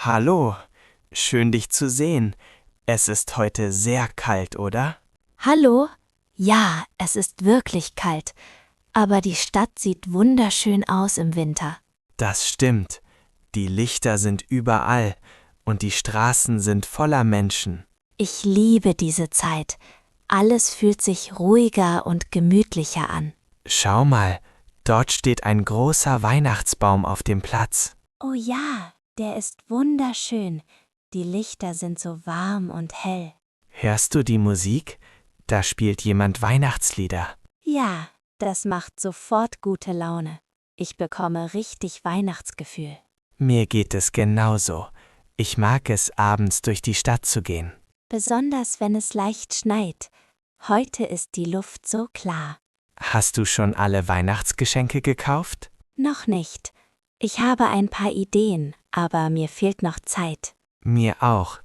Hallo, schön dich zu sehen. Es ist heute sehr kalt, oder? Hallo? Ja, es ist wirklich kalt, aber die Stadt sieht wunderschön aus im Winter. Das stimmt. Die Lichter sind überall und die Straßen sind voller Menschen. Ich liebe diese Zeit. Alles fühlt sich ruhiger und gemütlicher an. Schau mal, dort steht ein großer Weihnachtsbaum auf dem Platz. Oh ja, der ist wunderschön. Die Lichter sind so warm und hell. Hörst du die Musik? Da spielt jemand Weihnachtslieder. Ja, das macht sofort gute Laune. Ich bekomme richtig Weihnachtsgefühl. Mir geht es genauso. Ich mag es, abends durch die Stadt zu gehen. Besonders wenn es leicht schneit. Heute ist die Luft so klar. Hast du schon alle Weihnachtsgeschenke gekauft? Noch nicht. Ich habe ein paar Ideen, aber mir fehlt noch Zeit. Mir auch.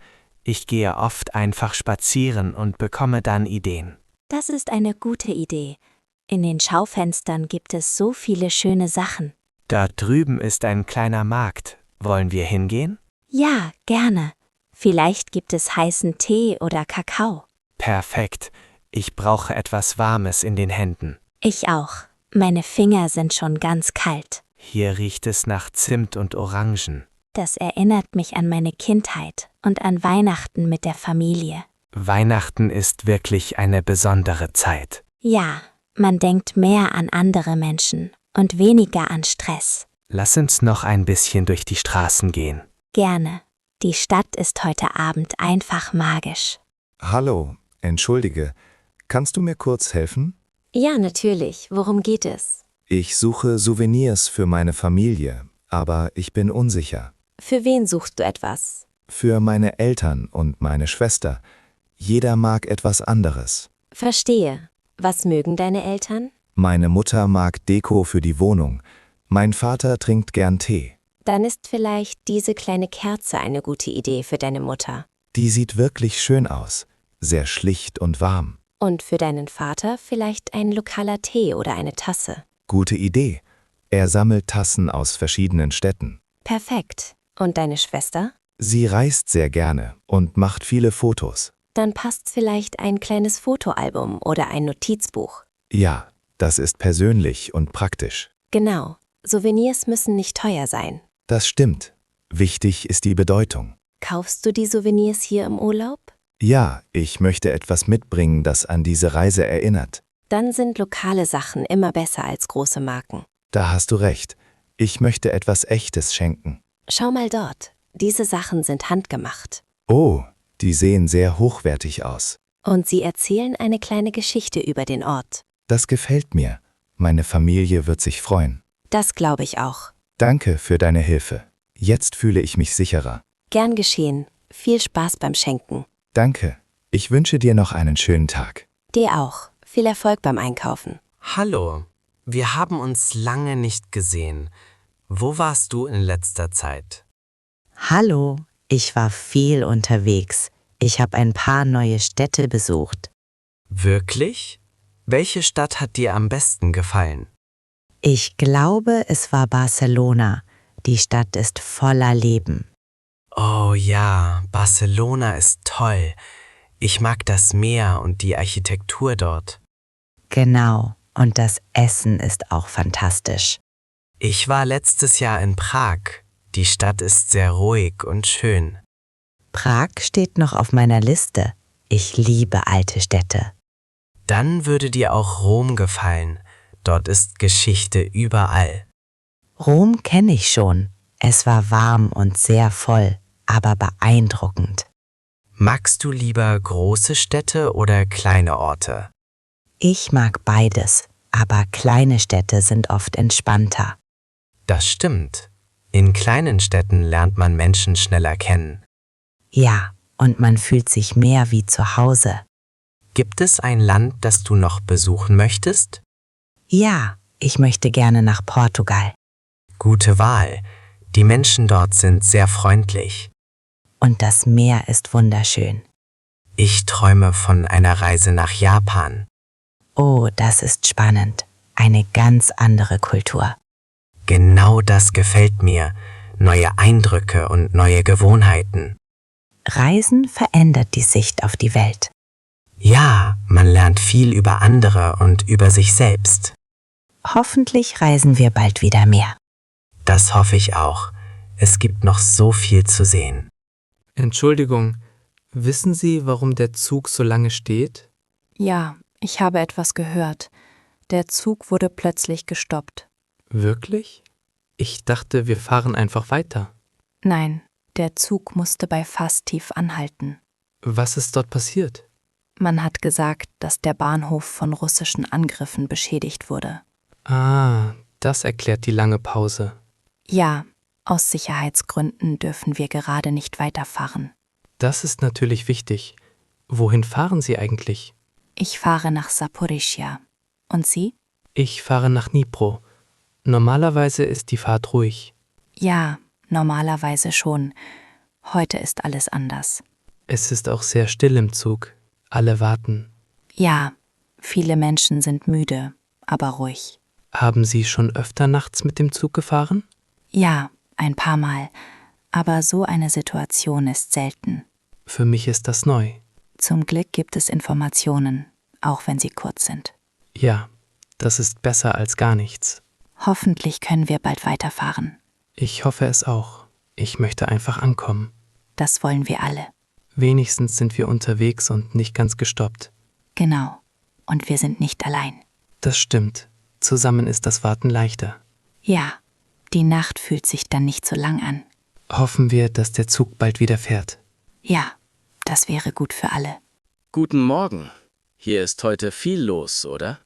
Ich gehe oft einfach spazieren und bekomme dann Ideen. Das ist eine gute Idee. In den Schaufenstern gibt es so viele schöne Sachen. Da drüben ist ein kleiner Markt. Wollen wir hingehen? Ja, gerne. Vielleicht gibt es heißen Tee oder Kakao. Perfekt. Ich brauche etwas Warmes in den Händen. Ich auch. Meine Finger sind schon ganz kalt. Hier riecht es nach Zimt und Orangen. Das erinnert mich an meine Kindheit und an Weihnachten mit der Familie. Weihnachten ist wirklich eine besondere Zeit. Ja, man denkt mehr an andere Menschen und weniger an Stress. Lass uns noch ein bisschen durch die Straßen gehen. Gerne. Die Stadt ist heute Abend einfach magisch. Hallo, entschuldige. Kannst du mir kurz helfen? Ja, natürlich. Worum geht es? Ich suche Souvenirs für meine Familie, aber ich bin unsicher. Für wen suchst du etwas? Für meine Eltern und meine Schwester. Jeder mag etwas anderes. Verstehe. Was mögen deine Eltern? Meine Mutter mag Deko für die Wohnung. Mein Vater trinkt gern Tee. Dann ist vielleicht diese kleine Kerze eine gute Idee für deine Mutter. Die sieht wirklich schön aus. Sehr schlicht und warm. Und für deinen Vater vielleicht ein lokaler Tee oder eine Tasse. Gute Idee. Er sammelt Tassen aus verschiedenen Städten. Perfekt. Und deine Schwester? Sie reist sehr gerne und macht viele Fotos. Dann passt vielleicht ein kleines Fotoalbum oder ein Notizbuch. Ja, das ist persönlich und praktisch. Genau. Souvenirs müssen nicht teuer sein. Das stimmt. Wichtig ist die Bedeutung. Kaufst du die Souvenirs hier im Urlaub? Ja, ich möchte etwas mitbringen, das an diese Reise erinnert. Dann sind lokale Sachen immer besser als große Marken. Da hast du recht. Ich möchte etwas Echtes schenken. Schau mal dort. Diese Sachen sind handgemacht. Oh, die sehen sehr hochwertig aus. Und sie erzählen eine kleine Geschichte über den Ort. Das gefällt mir. Meine Familie wird sich freuen. Das glaube ich auch. Danke für deine Hilfe. Jetzt fühle ich mich sicherer. Gern geschehen. Viel Spaß beim Schenken. Danke. Ich wünsche dir noch einen schönen Tag. Dir auch. Viel Erfolg beim Einkaufen. Hallo, wir haben uns lange nicht gesehen. Wo warst du in letzter Zeit? Hallo, ich war viel unterwegs. Ich habe ein paar neue Städte besucht. Wirklich? Welche Stadt hat dir am besten gefallen? Ich glaube, es war Barcelona. Die Stadt ist voller Leben. Oh ja, Barcelona ist toll. Ich mag das Meer und die Architektur dort. Genau, und das Essen ist auch fantastisch. Ich war letztes Jahr in Prag. Die Stadt ist sehr ruhig und schön. Prag steht noch auf meiner Liste. Ich liebe alte Städte. Dann würde dir auch Rom gefallen. Dort ist Geschichte überall. Rom kenne ich schon. Es war warm und sehr voll, aber beeindruckend. Magst du lieber große Städte oder kleine Orte? Ich mag beides, aber kleine Städte sind oft entspannter. Das stimmt. In kleinen Städten lernt man Menschen schneller kennen. Ja, und man fühlt sich mehr wie zu Hause. Gibt es ein Land, das du noch besuchen möchtest? Ja, ich möchte gerne nach Portugal. Gute Wahl. Die Menschen dort sind sehr freundlich. Und das Meer ist wunderschön. Ich träume von einer Reise nach Japan. Oh, das ist spannend. Eine ganz andere Kultur. Genau das gefällt mir. neue Eindrücke und neue Gewohnheiten. Reisen verändert die Sicht auf die Welt. Ja, man lernt viel über andere und über sich selbst. Hoffentlich reisen wir bald wieder mehr. Das hoffe ich auch. Es gibt noch so viel zu sehen. Entschuldigung, wissen Sie, warum der Zug so lange steht? Ja, ich habe etwas gehört. Der Zug wurde plötzlich gestoppt. Wirklich? Ich dachte, wir fahren einfach weiter. Nein, der Zug musste bei Fastiv anhalten. Was ist dort passiert? Man hat gesagt, dass der Bahnhof von russischen Angriffen beschädigt wurde. Ah, das erklärt die lange Pause. Ja, aus Sicherheitsgründen dürfen wir gerade nicht weiterfahren. Das ist natürlich wichtig. Wohin fahren Sie eigentlich? Ich fahre nach Saporischschja. Und Sie? Ich fahre nach Dnipro. Normalerweise ist die Fahrt ruhig. Ja, normalerweise schon. Heute ist alles anders. Es ist auch sehr still im Zug. Alle warten. Ja, viele Menschen sind müde, aber ruhig. Haben Sie schon öfter nachts mit dem Zug gefahren? Ja, ein paar Mal. Aber so eine Situation ist selten. Für mich ist das neu. Zum Glück gibt es Informationen, auch wenn sie kurz sind. Ja, das ist besser als gar nichts. Hoffentlich können wir bald weiterfahren. Ich hoffe es auch. Ich möchte einfach ankommen. Das wollen wir alle. Wenigstens sind wir unterwegs und nicht ganz gestoppt. Genau. Und wir sind nicht allein. Das stimmt. Zusammen ist das Warten leichter. Ja, die Nacht fühlt sich dann nicht so lang an. Hoffen wir, dass der Zug bald wieder fährt. Ja, das wäre gut für alle. Guten Morgen. Hier ist heute viel los, oder?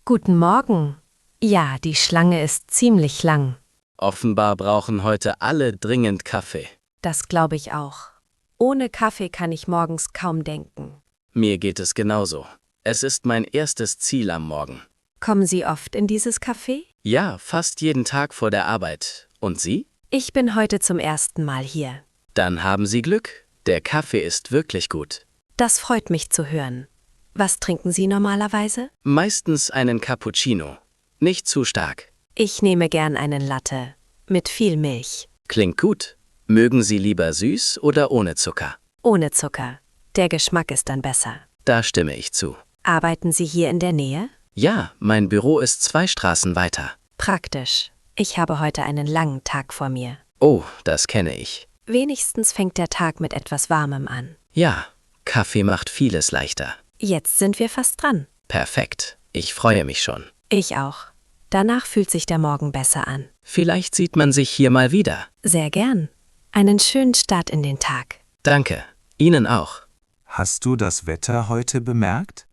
Guten Morgen. Ja, die Schlange ist ziemlich lang. Offenbar brauchen heute alle dringend Kaffee. Das glaube ich auch. Ohne Kaffee kann ich morgens kaum denken. Mir geht es genauso. Es ist mein erstes Ziel am Morgen. Kommen Sie oft in dieses Café? Ja, fast jeden Tag vor der Arbeit. Und Sie? Ich bin heute zum ersten Mal hier. Dann haben Sie Glück. Der Kaffee ist wirklich gut. Das freut mich zu hören. Was trinken Sie normalerweise? Meistens einen Cappuccino. Nicht zu stark. Ich nehme gern einen Latte. Mit viel Milch. Klingt gut. Mögen Sie lieber süß oder ohne Zucker? Ohne Zucker. Der Geschmack ist dann besser. Da stimme ich zu. Arbeiten Sie hier in der Nähe? Ja, mein Büro ist 2 Straßen weiter. Praktisch. Ich habe heute einen langen Tag vor mir. Oh, das kenne ich. Wenigstens fängt der Tag mit etwas Warmem an. Ja, Kaffee macht vieles leichter. Jetzt sind wir fast dran. Perfekt. Ich freue mich schon. Ich auch. Danach fühlt sich der Morgen besser an. Vielleicht sieht man sich hier mal wieder. Sehr gern. Einen schönen Start in den Tag. Danke. Ihnen auch. Hast du das Wetter heute bemerkt?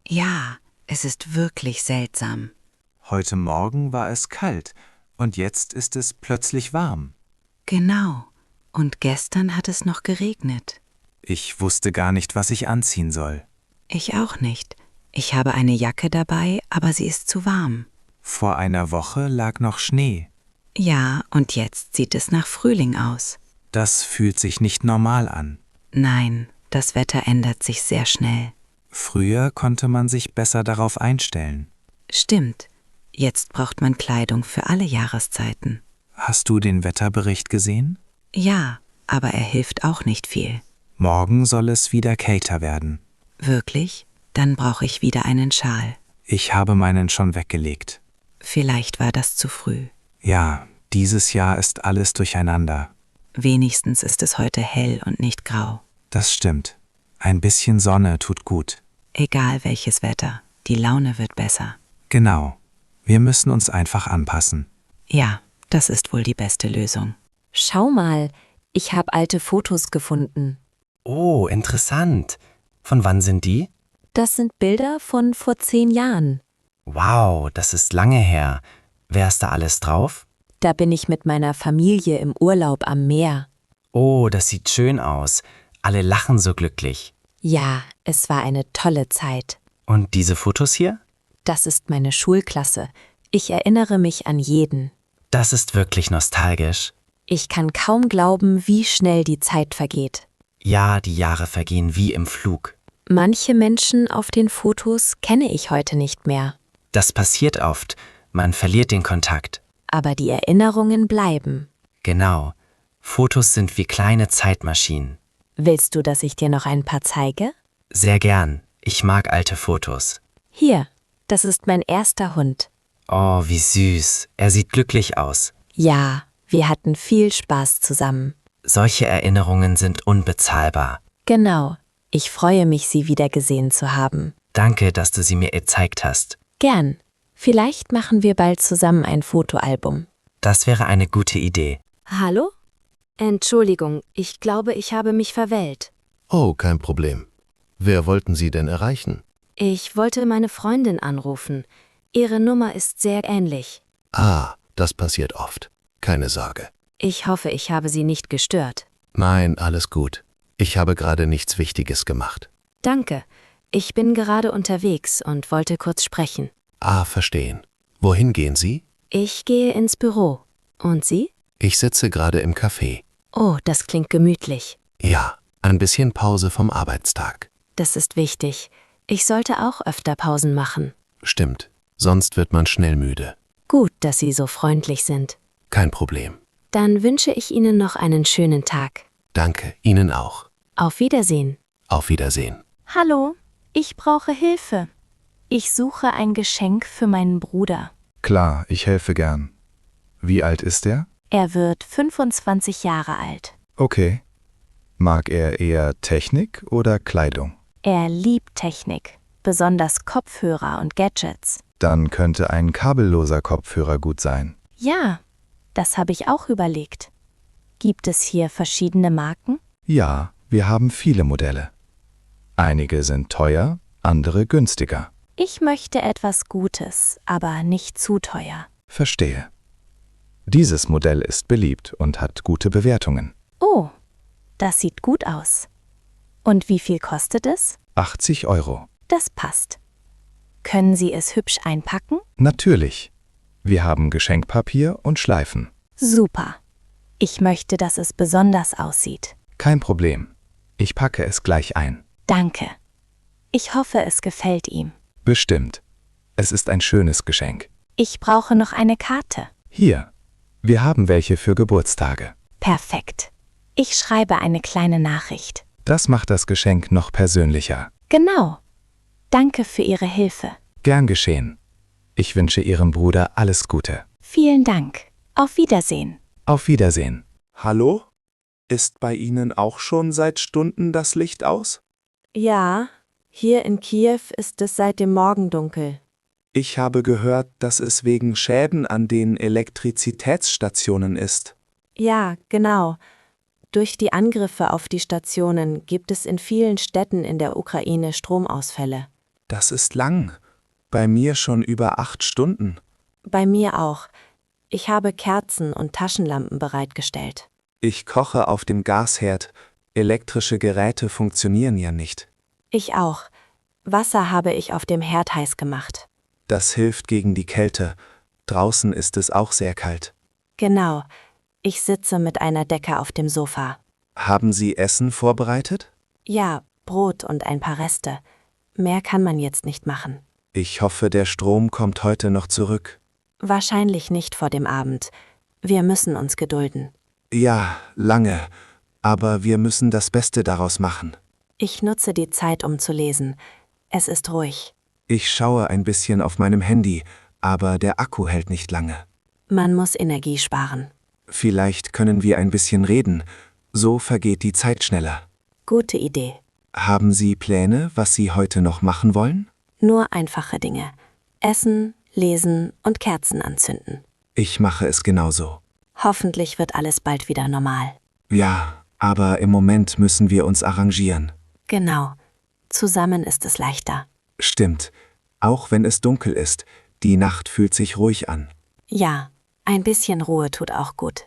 Ja, es ist wirklich seltsam. Heute Morgen war es kalt und jetzt ist es plötzlich warm. Genau. Und gestern hat es noch geregnet. Ich wusste gar nicht, was ich anziehen soll. Ich auch nicht. Ich habe eine Jacke dabei, aber sie ist zu warm. Vor einer Woche lag noch Schnee. Ja, und jetzt sieht es nach Frühling aus. Das fühlt sich nicht normal an. Nein, das Wetter ändert sich sehr schnell. Früher konnte man sich besser darauf einstellen. Stimmt. Jetzt braucht man Kleidung für alle Jahreszeiten. Hast du den Wetterbericht gesehen? Ja, aber er hilft auch nicht viel. Morgen soll es wieder kälter werden. Wirklich? Dann brauche ich wieder einen Schal. Ich habe meinen schon weggelegt. Vielleicht war das zu früh. Ja, dieses Jahr ist alles durcheinander. Wenigstens ist es heute hell und nicht grau. Das stimmt. Ein bisschen Sonne tut gut. Egal welches Wetter, die Laune wird besser. Genau. Wir müssen uns einfach anpassen. Ja, das ist wohl die beste Lösung. Schau mal, ich habe alte Fotos gefunden. Oh, interessant. Von wann sind die? Das sind Bilder von vor 10 Jahren. Wow, das ist lange her. Wer ist da alles drauf? Da bin ich mit meiner Familie im Urlaub am Meer. Oh, das sieht schön aus. Alle lachen so glücklich. Ja, es war eine tolle Zeit. Und diese Fotos hier? Das ist meine Schulklasse. Ich erinnere mich an jeden. Das ist wirklich nostalgisch. Ich kann kaum glauben, wie schnell die Zeit vergeht. Ja, die Jahre vergehen wie im Flug. Manche Menschen auf den Fotos kenne ich heute nicht mehr. Das passiert oft. Man verliert den Kontakt. Aber die Erinnerungen bleiben. Genau. Fotos sind wie kleine Zeitmaschinen. Willst du, dass ich dir noch ein paar zeige? Sehr gern. Ich mag alte Fotos. Hier, das ist mein erster Hund. Oh, wie süß. Er sieht glücklich aus. Ja, wir hatten viel Spaß zusammen. Solche Erinnerungen sind unbezahlbar. Genau. Ich freue mich, Sie wieder gesehen zu haben. Danke, dass du sie mir gezeigt hast. Gern. Vielleicht machen wir bald zusammen ein Fotoalbum. Das wäre eine gute Idee. Hallo? Entschuldigung, ich glaube, ich habe mich verwählt. Oh, kein Problem. Wer wollten Sie denn erreichen? Ich wollte meine Freundin anrufen. Ihre Nummer ist sehr ähnlich. Ah, das passiert oft. Keine Sorge. Ich hoffe, ich habe Sie nicht gestört. Nein, alles gut. Ich habe gerade nichts Wichtiges gemacht. Danke. Ich bin gerade unterwegs und wollte kurz sprechen. Ah, verstehen. Wohin gehen Sie? Ich gehe ins Büro. Und Sie? Ich sitze gerade im Café. Oh, das klingt gemütlich. Ja, ein bisschen Pause vom Arbeitstag. Das ist wichtig. Ich sollte auch öfter Pausen machen. Stimmt, sonst wird man schnell müde. Gut, dass Sie so freundlich sind. Kein Problem. Dann wünsche ich Ihnen noch einen schönen Tag. Danke, Ihnen auch. Auf Wiedersehen. Auf Wiedersehen. Hallo, ich brauche Hilfe. Ich suche ein Geschenk für meinen Bruder. Klar, ich helfe gern. Wie alt ist er? Er wird 25 Jahre alt. Okay. Mag er eher Technik oder Kleidung? Er liebt Technik, besonders Kopfhörer und Gadgets. Dann könnte ein kabelloser Kopfhörer gut sein. Ja, das habe ich auch überlegt. Gibt es hier verschiedene Marken? Ja, wir haben viele Modelle. Einige sind teuer, andere günstiger. Ich möchte etwas Gutes, aber nicht zu teuer. Verstehe. Dieses Modell ist beliebt und hat gute Bewertungen. Oh, das sieht gut aus. Und wie viel kostet es? 80 Euro. Das passt. Können Sie es hübsch einpacken? Natürlich. Wir haben Geschenkpapier und Schleifen. Super. Ich möchte, dass es besonders aussieht. Kein Problem. Ich packe es gleich ein. Danke. Ich hoffe, es gefällt ihm. Bestimmt. Es ist ein schönes Geschenk. Ich brauche noch eine Karte. Hier. Wir haben welche für Geburtstage. Perfekt. Ich schreibe eine kleine Nachricht. Das macht das Geschenk noch persönlicher. Genau. Danke für Ihre Hilfe. Gern geschehen. Ich wünsche Ihrem Bruder alles Gute. Vielen Dank. Auf Wiedersehen. Auf Wiedersehen. Hallo? Ist bei Ihnen auch schon seit Stunden das Licht aus? Ja, hier in Kiew ist es seit dem Morgen dunkel. Ich habe gehört, dass es wegen Schäden an den Elektrizitätsstationen ist. Ja, genau. Durch die Angriffe auf die Stationen gibt es in vielen Städten in der Ukraine Stromausfälle. Das ist lang. Bei mir schon über 8 Stunden. Bei mir auch. Ich habe Kerzen und Taschenlampen bereitgestellt. Ich koche auf dem Gasherd. Elektrische Geräte funktionieren ja nicht. Ich auch. Wasser habe ich auf dem Herd heiß gemacht. Das hilft gegen die Kälte. Draußen ist es auch sehr kalt. Genau. Ich sitze mit einer Decke auf dem Sofa. Haben Sie Essen vorbereitet? Ja, Brot und ein paar Reste. Mehr kann man jetzt nicht machen. Ich hoffe, der Strom kommt heute noch zurück. Wahrscheinlich nicht vor dem Abend. Wir müssen uns gedulden. Ja, lange. Aber wir müssen das Beste daraus machen. Ich nutze die Zeit, um zu lesen. Es ist ruhig. Ich schaue ein bisschen auf meinem Handy, aber der Akku hält nicht lange. Man muss Energie sparen. Vielleicht können wir ein bisschen reden. So vergeht die Zeit schneller. Gute Idee. Haben Sie Pläne, was Sie heute noch machen wollen? Nur einfache Dinge. Essen, lesen und Kerzen anzünden. Ich mache es genauso. Hoffentlich wird alles bald wieder normal. Ja, aber im Moment müssen wir uns arrangieren. Genau. Zusammen ist es leichter. Stimmt. Auch wenn es dunkel ist, die Nacht fühlt sich ruhig an. Ja, ein bisschen Ruhe tut auch gut.